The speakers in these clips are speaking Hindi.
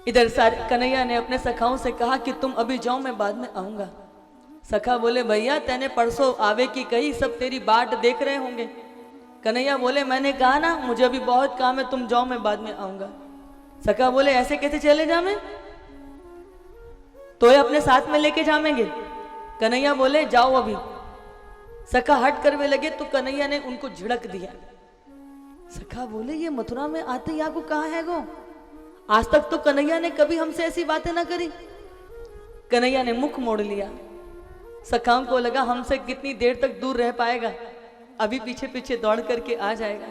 इधर कन्हैया ने अपने सखाओं से कहा कि तुम अभी जाओ, मैं बाद में आऊंगा। सखा बोले भैया तेने परसों आवे की कही, सब तेरी बाट देख रहे होंगे। कन्हैया बोले मैंने कहा ना मुझे अभी बहुत काम है, तुम जाओ मैं बाद में आऊंगा। सखा बोले ऐसे कैसे चले जावे, तो ये अपने साथ में लेके जाएंगे। कन्हैया बोले जाओ अभी। सखा हट कर वे लगे तो कन्हैया ने उनको झिड़क दिया। सखा बोले ये मथुरा में आते ही आपको कहाँ है गो, आज तक तो कन्हैया ने कभी हमसे ऐसी बातें ना करी। कन्हैया ने मुख मोड़ लिया। सखाओं को लगा हमसे कितनी देर तक दूर रह पाएगा, अभी पीछे पीछे दौड़ करके आ जाएगा।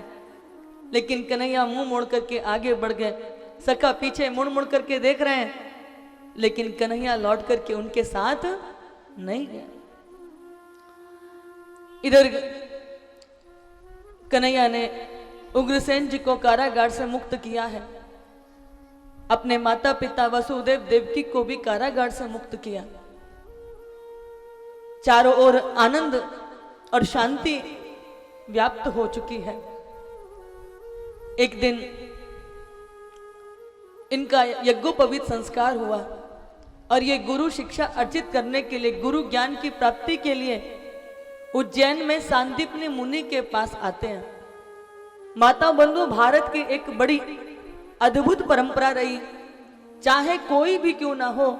लेकिन कन्हैया मुंह मोड़ करके आगे बढ़ गए। सखा पीछे मुड़ मुड़ करके देख रहे हैं, लेकिन कन्हैया लौट करके उनके साथ नहीं गया। इधर कन्हैया ने उग्रसेन जी को कारागार से मुक्त किया है, अपने माता पिता वसुदेव देवकी को भी कारागार से मुक्त किया। चारों ओर आनंद और शांति व्याप्त हो चुकी है। एक दिन इनका यज्ञोपवीत संस्कार हुआ और ये गुरु शिक्षा अर्जित करने के लिए, गुरु ज्ञान की प्राप्ति के लिए उज्जैन में सांदीपनी मुनि के पास आते हैं। माता बंधु, भारत की एक बड़ी अद्भुत परंपरा रही, चाहे कोई भी क्यों ना हो,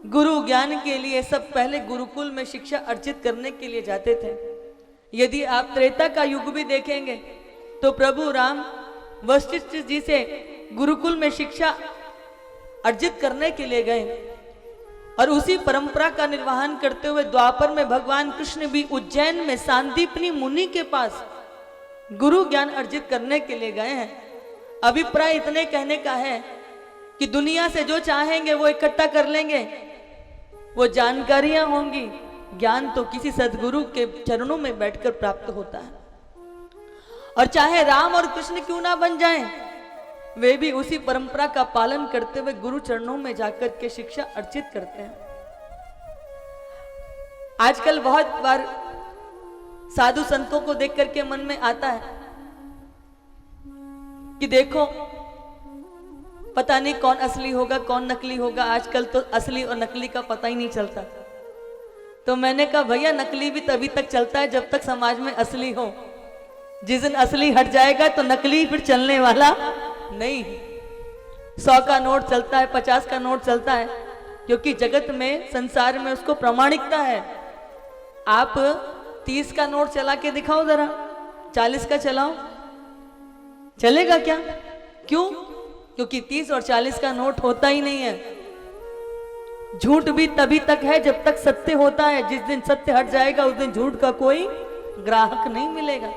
गुरु ज्ञान के लिए सब पहले गुरुकुल में शिक्षा अर्जित करने के लिए जाते थे। यदि आप त्रेता का युग भी देखेंगे तो प्रभु राम वशिष्ठ जी से गुरुकुल में शिक्षा अर्जित करने के लिए गए और उसी परंपरा का निर्वहन करते हुए द्वापर में भगवान कृष्ण भी उज्जैन में सांदीपनी मुनि के पास गुरु ज्ञान अर्जित करने के लिए गए हैं। अभिप्राय इतने कहने का है कि दुनिया से जो चाहेंगे वो इकट्ठा कर लेंगे, वो जानकारियां होंगी, ज्ञान तो किसी सदगुरु के चरणों में बैठकर प्राप्त होता है। और चाहे राम और कृष्ण क्यों ना बन जाएं, वे भी उसी परंपरा का पालन करते हुए गुरु चरणों में जाकर के शिक्षा अर्जित करते हैं। आजकल बहुत बार साधु संतों को देख करके मन में आता है कि देखो पता नहीं कौन असली होगा कौन नकली होगा, आजकल तो असली और नकली का पता ही नहीं चलता। तो मैंने कहा भैया नकली भी तभी तक चलता है जब तक समाज में असली हो, जिस दिन असली हट जाएगा तो नकली फिर चलने वाला नहीं। 100 का नोट चलता है, 50 का नोट चलता है, क्योंकि जगत में संसार में उसको प्रामाणिकता है। आप 30 का नोट चला के दिखाओ जरा, 40 का चलाओ, चलेगा क्या? क्यों? क्योंकि 30 और 40 का नोट होता ही नहीं है। झूठ भी तभी तक है जब तक सत्य होता है, जिस दिन सत्य हट जाएगा उस दिन झूठ का कोई ग्राहक नहीं मिलेगा।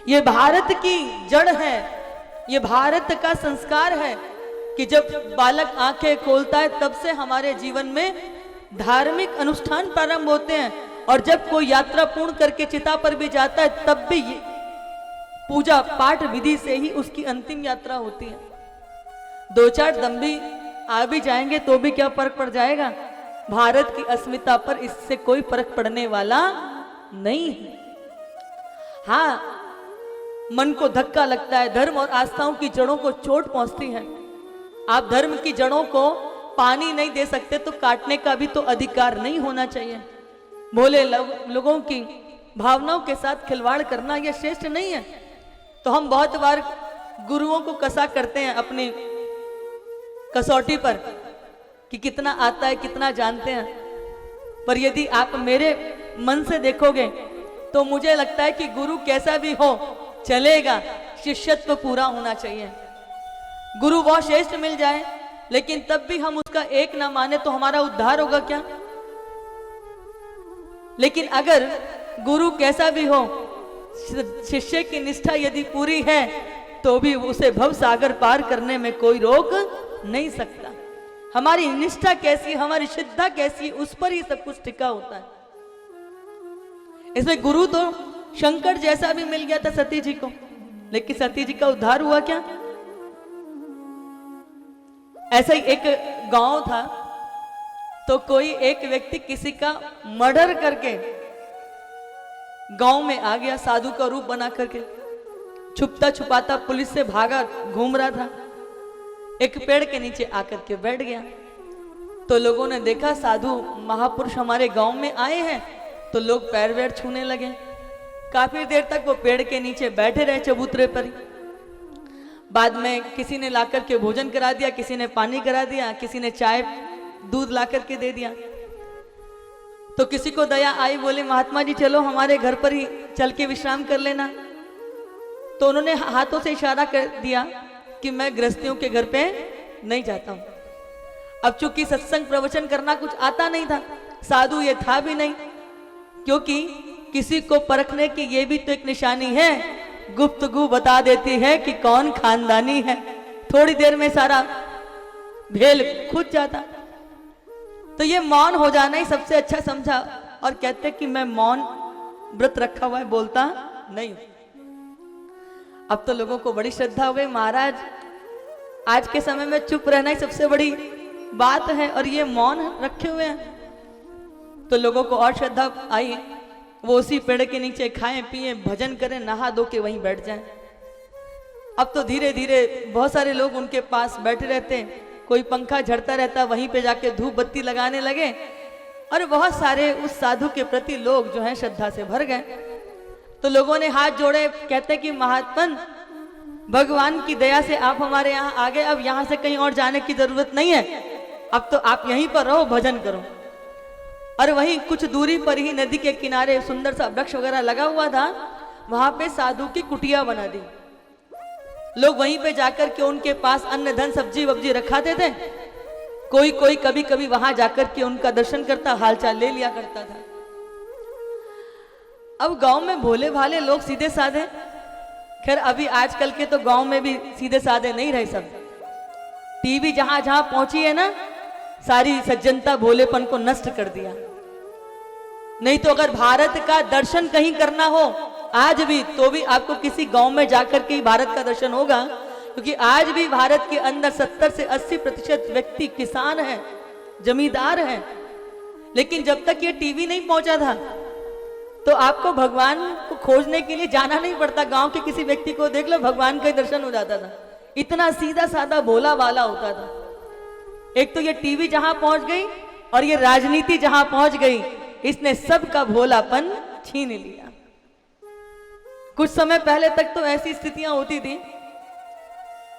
ये भारत की जड़ है, ये भारत का संस्कार है कि जब बालक आंखें खोलता है तब से हमारे जीवन में धार्मिक अनुष्ठान प्रारंभ होते हैं, और जब कोई यात्रा पूर्ण करके चिता पर भी जाता है तब भी पूजा पाठ विधि से ही उसकी अंतिम यात्रा होती है। 2-4 दंभी आ भी जाएंगे तो भी क्या फर्क पड़ जाएगा? भारत की अस्मिता पर इससे कोई फर्क पड़ने वाला नहीं है। हाँ, मन को धक्का लगता है, धर्म और आस्थाओं की जड़ों को चोट पहुंचती है। आप धर्म की जड़ों को पानी नहीं दे सकते तो काटने का भी तो अधिकार नहीं होना चाहिए। भोले लोगों की भावनाओं के साथ खिलवाड़ करना यह श्रेष्ठ नहीं है। तो हम बहुत बार गुरुओं को कसा करते हैं अपनी कसौटी पर कि कितना आता है, कितना जानते हैं, पर यदि आप मेरे मन से देखोगे तो मुझे लगता है कि गुरु कैसा भी हो चलेगा, शिष्यत्व पूरा होना चाहिए। गुरु बहुत श्रेष्ठ मिल जाए लेकिन तब भी हम उसका एक ना माने तो हमारा उद्धार होगा क्या? लेकिन अगर गुरु कैसा भी हो, शिष्य की निष्ठा यदि पूरी है तो भी उसे भव सागर पार करने में कोई रोक नहीं सकता। हमारी निष्ठा कैसी, हमारी श्रद्धा कैसी, उस पर ही सब कुछ टिका होता है। इसमें गुरु तो शंकर जैसा भी मिल गया था सती जी को, लेकिन सती जी का उद्धार हुआ क्या? ऐसा ही एक गांव था तो कोई एक व्यक्ति किसी का मर्डर करके गांव में आ गया, साधु का रूप बना करके छुपता छुपाता पुलिस से भागा घूम रहा था। एक पेड़ के नीचे आकर के बैठ गया। तो लोगों ने देखा साधु महापुरुष हमारे गांव में आए हैं, तो लोग पैर वैर छूने लगे। काफी देर तक वो पेड़ के नीचे बैठे रहे चबूतरे पर ही। बाद में किसी ने लाकर के भोजन करा दिया, किसी ने पानी करा दिया, किसी ने चाय दूध लाकर के दे दिया। तो किसी को दया आई, बोले महात्मा जी चलो हमारे घर पर ही चल के विश्राम कर लेना। तो उन्होंने हाथों से इशारा कर दिया कि मैं गृहस्थियों के घर पे नहीं जाता हूं। अब चूंकि सत्संग प्रवचन करना कुछ आता नहीं था, साधु ये था भी नहीं, क्योंकि किसी को परखने की ये भी तो एक निशानी है, गुफ्तगू बता देती है कि कौन खानदानी है। थोड़ी देर में सारा भेल खुद जाता। तो ये मौन हो जाना ही सबसे अच्छा समझा और कहते कि मैं मौन व्रत रखा हुआ है, बोलता नहीं। अब तो लोगों को बड़ी श्रद्धा हो गई, महाराज आज के समय में चुप रहना ही सबसे बड़ी बात है और ये मौन रखे हुए हैं। तो लोगों को और श्रद्धा आई, वो उसी पेड़ के नीचे खाएं पिए भजन करें, नहा धो के वहीं बैठ जाएं। अब तो धीरे धीरे बहुत सारे लोग उनके पास बैठे रहते, कोई पंखा झड़ता रहता, वहीं पे जाके धूप बत्ती लगाने लगे और बहुत सारे उस साधु के प्रति लोग जो हैं श्रद्धा से भर गए। तो लोगों ने हाथ जोड़े, कहते कि महात्मन भगवान की दया से आप हमारे यहाँ आ गए, अब यहाँ से कहीं और जाने की जरूरत नहीं है, अब तो आप यहीं पर रहो, भजन करो। और वहीं कुछ दूरी पर ही नदी के किनारे सुंदर सा वृक्ष वगैरह लगा हुआ था, वहां पे साधु की कुटिया बना दी। लोग वहीं पे जाकर के उनके पास अन्न धन सब्जी वब्जी रखाते थे। कोई कोई कभी कभी वहां जाकर के उनका दर्शन करता, हालचाल ले लिया करता था। अब गांव में भोले भाले लोग सीधे साधे, खैर अभी आजकल के तो गांव में भी सीधे साधे नहीं रहे सब। टीवी जहां जहां पहुंची है ना, सारी सज्जनता भोलेपन को नष्ट कर दिया। नहीं तो अगर भारत का दर्शन कहीं करना हो आज भी, तो भी आपको किसी गांव में जाकर के ही भारत का दर्शन होगा, क्योंकि आज भी भारत के अंदर 70 से 80% व्यक्ति किसान हैं, जमींदार हैं। लेकिन जब तक ये टीवी नहीं पहुंचा था तो आपको भगवान को खोजने के लिए जाना नहीं पड़ता। गांव के किसी व्यक्ति को देख लो, भगवान का दर्शन हो जाता था। इतना सीधा साधा भोला वाला होता था। एक तो ये टीवी जहां पहुंच गई और ये राजनीति जहां पहुंच गई, इसने सबका भोलापन छीन लिया। कुछ समय पहले तक तो ऐसी स्थितियां होती थी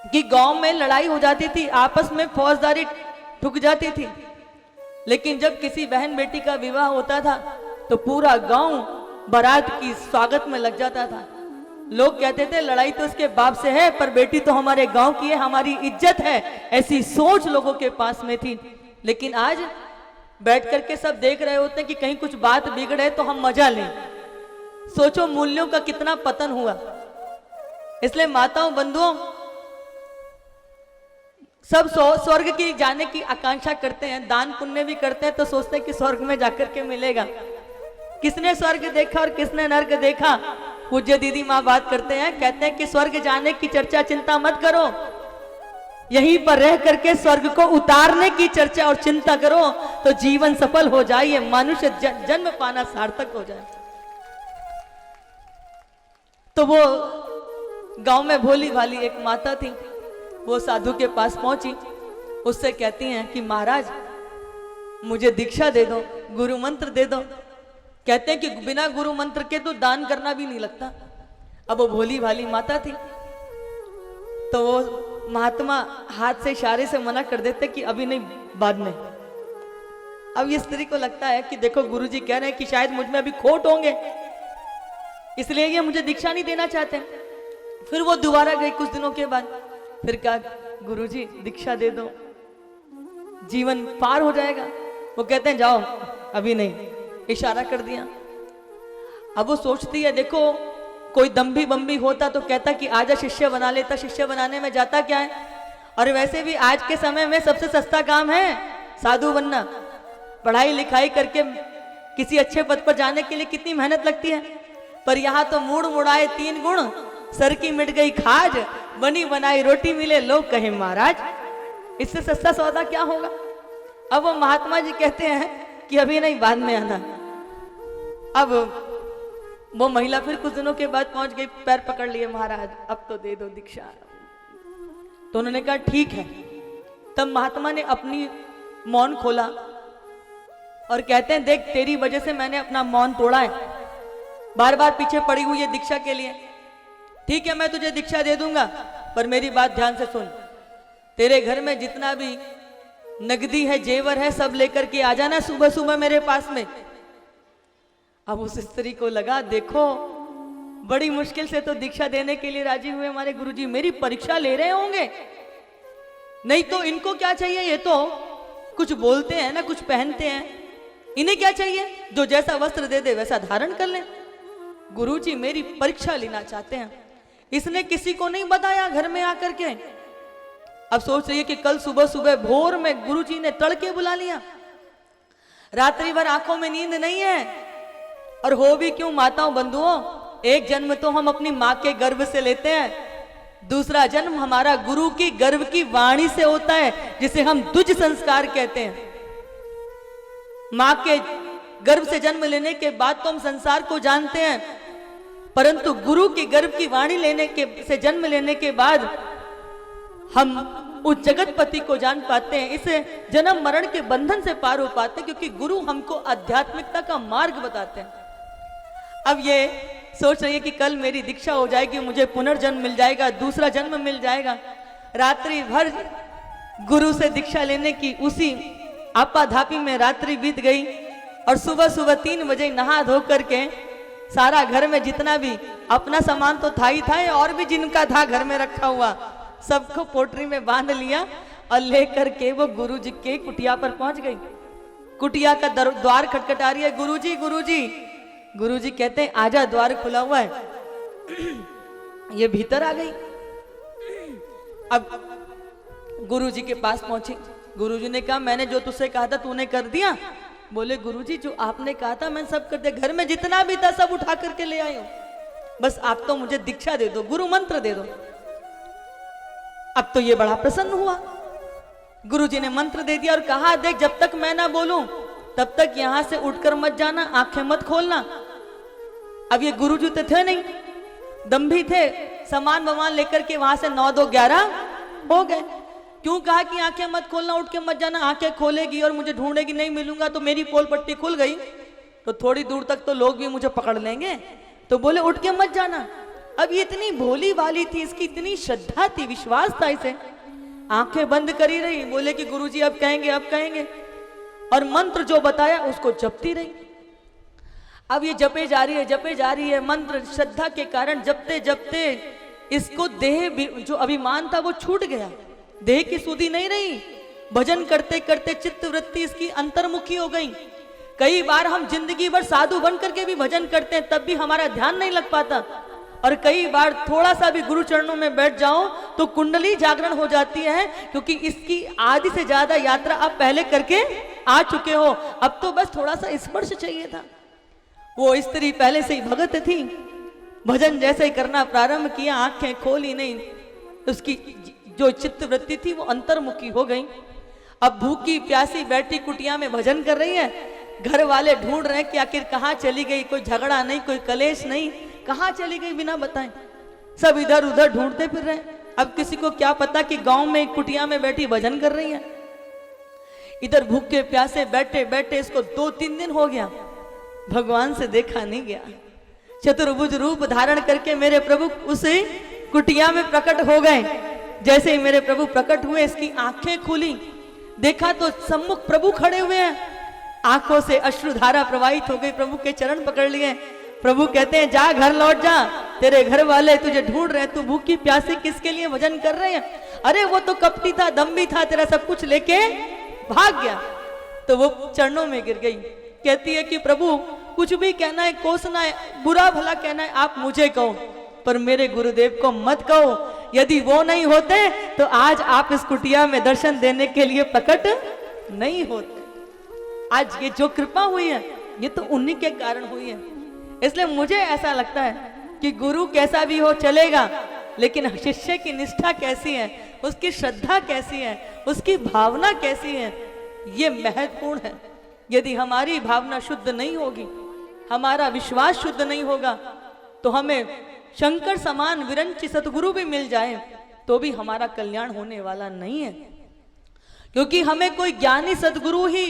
कि गांव में लड़ाई हो जाती थी, आपस में फौजदारी ठुक जाती थी। लेकिन जब किसी बहन बेटी का विवाह होता था तो पूरा गांव बारात की स्वागत में लग जाता था। लोग कहते थे लड़ाई तो उसके बाप से है, पर बेटी तो हमारे गांव की है, हमारी इज्जत है। ऐसी सोच लोगों के पास में थी। लेकिन आज बैठ करके सब देख रहे होते हैं कि कहीं कुछ बात बिगड़े तो हम मजा लें। सोचो मूल्यों का कितना पतन हुआ। इसलिए माताओं बंधुओं, सब स्वर्ग की जाने की आकांक्षा करते हैं, दान पुण्य भी करते हैं, तो सोचते हैं कि स्वर्ग में जाकर के मिलेगा। किसने स्वर्ग देखा और किसने नर्क देखा? पूज्य दीदी माँ बात करते हैं, कहते हैं कि स्वर्ग जाने की चर्चा चिंता मत करो, यहीं पर रह करके स्वर्ग को उतारने की चर्चा और चिंता करो तो जीवन सफल हो जाए, ये मनुष्य जन्म पाना सार्थक हो जाए। तो वो गांव में भोली भाली एक माता थी, वो साधु के पास पहुंची, उससे कहती हैं कि महाराज मुझे दीक्षा दे दो, गुरु मंत्र दे दो। कहते हैं कि बिना गुरु मंत्र के तो दान करना भी नहीं लगता। अब वो भोली भाली माता थी, तो वो महात्मा हाथ से इशारे से मना कर देते कि अभी नहीं, बाद में। अब ये स्त्री को लगता है कि देखो गुरुजी कह रहे हैं कि शायद मुझ में अभी खोट होंगे, इसलिए ये मुझे दीक्षा नहीं देना चाहते। फिर वो दोबारा गई कुछ दिनों के बाद, फिर कहा गुरुजी दीक्षा दे दो, जीवन पार हो जाएगा। वो कहते हैं जाओ अभी नहीं, इशारा कर दिया। अब वो सोचती है देखो कोई दम्भी बम्बी होता तो कहता कि आजा शिष्य बना लेता, शिष्य बनाने में जाता क्या है। और वैसे भी आज के समय में सबसे सस्ता काम है साधु बनना। पढ़ाई लिखाई करके किसी अच्छे पद पर जाने के लिए कितनी मेहनत लगती है, पर यहाँ तो मूड मुड़ाए 3 गुण, सर की मिट गई खाज, बनी बनाई रोटी मिले लोग कहे महाराज, इससे सस्ता सौदा क्या होगा। अब वो महात्मा जी कहते हैं कि अभी नहीं, बाद में आना। अब वो महिला फिर कुछ दिनों के बाद पहुंच गई, पैर पकड़ लिए, महाराज अब तो दे दो दीक्षा। तो उन्होंने कहा ठीक है, तब महात्मा ने अपनी मौन खोला और कहते हैं, देख तेरी वजह से मैंने अपना मौन तोड़ा है, बार बार पीछे पड़ी हुई है दीक्षा के लिए। ठीक है, मैं तुझे दीक्षा दे दूंगा, पर मेरी बात ध्यान से सुन। तेरे घर में जितना भी नगदी है, जेवर है, सब लेकर के आ जाना सुबह सुबह मेरे पास में। अब उस स्त्री को लगा, देखो बड़ी मुश्किल से तो दीक्षा देने के लिए राजी हुए हमारे गुरुजी, मेरी परीक्षा ले रहे होंगे। नहीं तो इनको क्या चाहिए, ये तो कुछ बोलते हैं ना, कुछ पहनते हैं, इन्हें क्या चाहिए, जो जैसा वस्त्र दे दे वैसा धारण कर लें। गुरुजी मेरी परीक्षा लेना चाहते हैं। इसने किसी को नहीं बताया घर में आकर के। अब सोच रही है कि कल सुबह सुबह भोर में गुरुजी ने तड़के बुला लिया, रात्रि भर आंखों में नींद नहीं है। और हो भी क्यों माताओं बंधुओं, एक जन्म तो हम अपनी माँ के गर्भ से लेते हैं, दूसरा जन्म हमारा गुरु की गर्भ की वाणी से होता है, जिसे हम द्विज संस्कार कहते हैं। माँ के गर्भ से जन्म लेने के बाद तो हम संसार को जानते हैं, परंतु गुरु की गर्भ की वाणी से जन्म लेने के बाद हम उस जगतपति को जान पाते हैं। इसे जन्म मरण के बंधन से पार हो पाते हैं, क्योंकि गुरु हमको आध्यात्मिकता का मार्ग बताते हैं। अब ये सोच रही है कि कल मेरी दीक्षा हो जाएगी, मुझे पुनर्जन्म मिल जाएगा, दूसरा जन्म मिल जाएगा। रात्रि भर गुरु से दीक्षा लेने की उसी आपाधापी में रात्रि बीत गई और सुबह सुबह 3 बजे नहा धो करके सारा घर में जितना भी अपना सामान तो था ही था, और भी जिनका था घर में रखा हुआ सबको पोटरी में बांध लिया और लेकर के वो गुरुजी के कुटिया पर पहुंच गई। कुटिया का द्वार खटखटा रही है, गुरुजी गुरुजी। गुरुजी कहते हैं, आजा, द्वार खुला हुआ है। ये भीतर आ गई। अब गुरुजी के पास पहुंची। गुरुजी ने कहा, मैंने जो तुझसे कहा था तूने कर दिया? बोले, गुरुजी जो आपने कहा था मैंने सब कर दिया, घर में जितना भी था सब उठा करके ले आई हूं, बस आप तो मुझे दीक्षा दे दो, गुरु मंत्र दे दो। अब तो ये बड़ा प्रसन्न हुआ। गुरुजी ने मंत्र दे दिया और कहा, देख जब तक मैं ना बोलूं तब तक यहां से उठकर मत जाना, आंखें मत खोलना। अब ये गुरुजी तो थे नहीं, दम्भी थे, सामान वामान लेकर के वहां से 9 2 11 हो गए। क्यों कहा कि आंखें मत खोलना, उठ के मत जाना, आंखें खोलेगी और मुझे ढूंढेगी, नहीं मिलूंगा तो मेरी पोल पट्टी खुल गई तो थोड़ी दूर तक तो लोग भी मुझे पकड़ लेंगे, तो बोले उठ के मत जाना। अब ये इतनी भोली वाली थी, इसकी इतनी श्रद्धा थी, विश्वास था इसे, आंखें बंद करी रही। बोले कि गुरुजी अब कहेंगे, अब कहेंगे, और मंत्र जो बताया उसको जपती रही। अब ये जपे जा रही है, जपे जा रही है मंत्र, श्रद्धा के कारण जपते जपते इसको देह जो अभिमान था वो छूट गया, देह की सुधि नहीं रही। भजन करते करते चित्त वृत्ति इसकी अंतर्मुखी हो गई। कई बार हम जिंदगी भर साधु बन करके भी भजन करते हैं, तब भी हमारा ध्यान नहीं लग पाता, और कई बार थोड़ा सा भी गुरु चरणों में बैठ जाओ तो कुंडली जागरण हो जाती है, क्योंकि इसकी आधी से ज्यादा यात्रा आप पहले करके आ चुके हो, अब तो बस थोड़ा सा स्पर्श चाहिए था। वो स्त्री पहले से ही भगत थी, भजन जैसे ही करना प्रारंभ किया, आंखें खोली नहीं, उसकी जो चित्त वृत्ति थी वो अंतर्मुखी हो गई। अब भूखी प्यासी बैठी कुटिया में भजन कर रही है, घर वाले ढूंढ रहे हैं कि आखिर कहाँ चली गई, कोई झगड़ा नहीं, कोई कलेश नहीं, कहाँ चली गई बिना बताए, सब इधर उधर ढूंढते फिर रहे। अब किसी को क्या पता कि गांव में कुटिया में बैठी भजन कर रही है। इधर भूखे प्यासे बैठे बैठे इसको 2-3 दिन हो गया, भगवान से देखा नहीं गया। चतुर्भुज रूप धारण करके मेरे प्रभु उसे कुटिया में प्रकट हो गए। जैसे ही मेरे प्रभु प्रकट हुए, इसकी आंखें खुली, देखा तो सम्मुख प्रभु खड़े हुए हैं, आंखों से अश्रुधारा प्रवाहित हो गई, प्रभु के चरण पकड़ लिए। प्रभु कहते हैं, जा घर लौट जा, तेरे घर वाले तुझे ढूंढ रहे हैं, तू भूखी प्यासी किसके लिए भजन कर रहे हैं? अरे वो तो कपटी था, दम्भी था, तेरा सब कुछ लेके भाग गया। तो वो चरणों में गिर गई, कहती है कि प्रभु कुछ भी कहना है, कोसना है, बुरा भला कहना है, आप मुझे कहो, पर मेरे गुरुदेव को मत कहो। यदि वो नहीं होते तो आज आप इस कुटिया में दर्शन देने के लिए प्रकट नहीं होते। आज ये जो कृपा हुई है ये तो उन्हीं के कारण हुई है। इसलिए मुझे ऐसा लगता है कि गुरु कैसा भी हो चलेगा, लेकिन शिष्य की निष्ठा कैसी है, उसकी श्रद्धा कैसी है, उसकी भावना कैसी है, ये महत्वपूर्ण है। यदि हमारी भावना शुद्ध नहीं होगी, हमारा विश्वास शुद्ध नहीं होगा, तो हमें शंकर समान विरंची सतगुरु भी मिल जाए तो भी हमारा कल्याण होने वाला नहीं है। क्योंकि हमें कोई ज्ञानी सदगुरु ही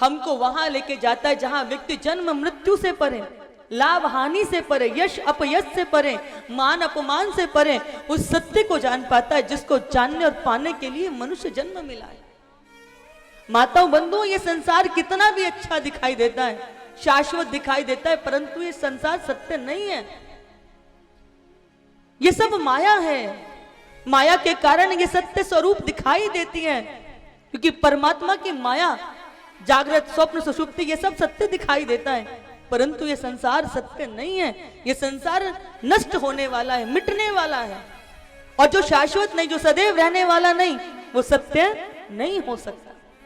हमको वहां लेके जाता है जहां व्यक्ति जन्म मृत्यु से परे, लाभ हानि से परे, यश अपयश से परे, मान अपमान से परे उस सत्य को जान पाता है जिसको जानने और पाने के लिए मनुष्य जन्म मिला है। माताओं बंधुओं, ये संसार कितना भी अच्छा दिखाई देता है, शाश्वत दिखाई देता है, परंतु ये संसार सत्य नहीं है। ये सब माया है। माया के कारण ये सत्य स्वरूप दिखाई देती है, क्योंकि परमात्मा की माया, जागृत स्वप्न सुषुप्ति ये सब सत्य दिखाई देता है, परंतु ये संसार सत्य नहीं है। ये संसार नष्ट होने वाला है, मिटने वाला है, और जो शाश्वत नहीं, जो सदैव रहने वाला नहीं, वो सत्य नहीं हो सकता।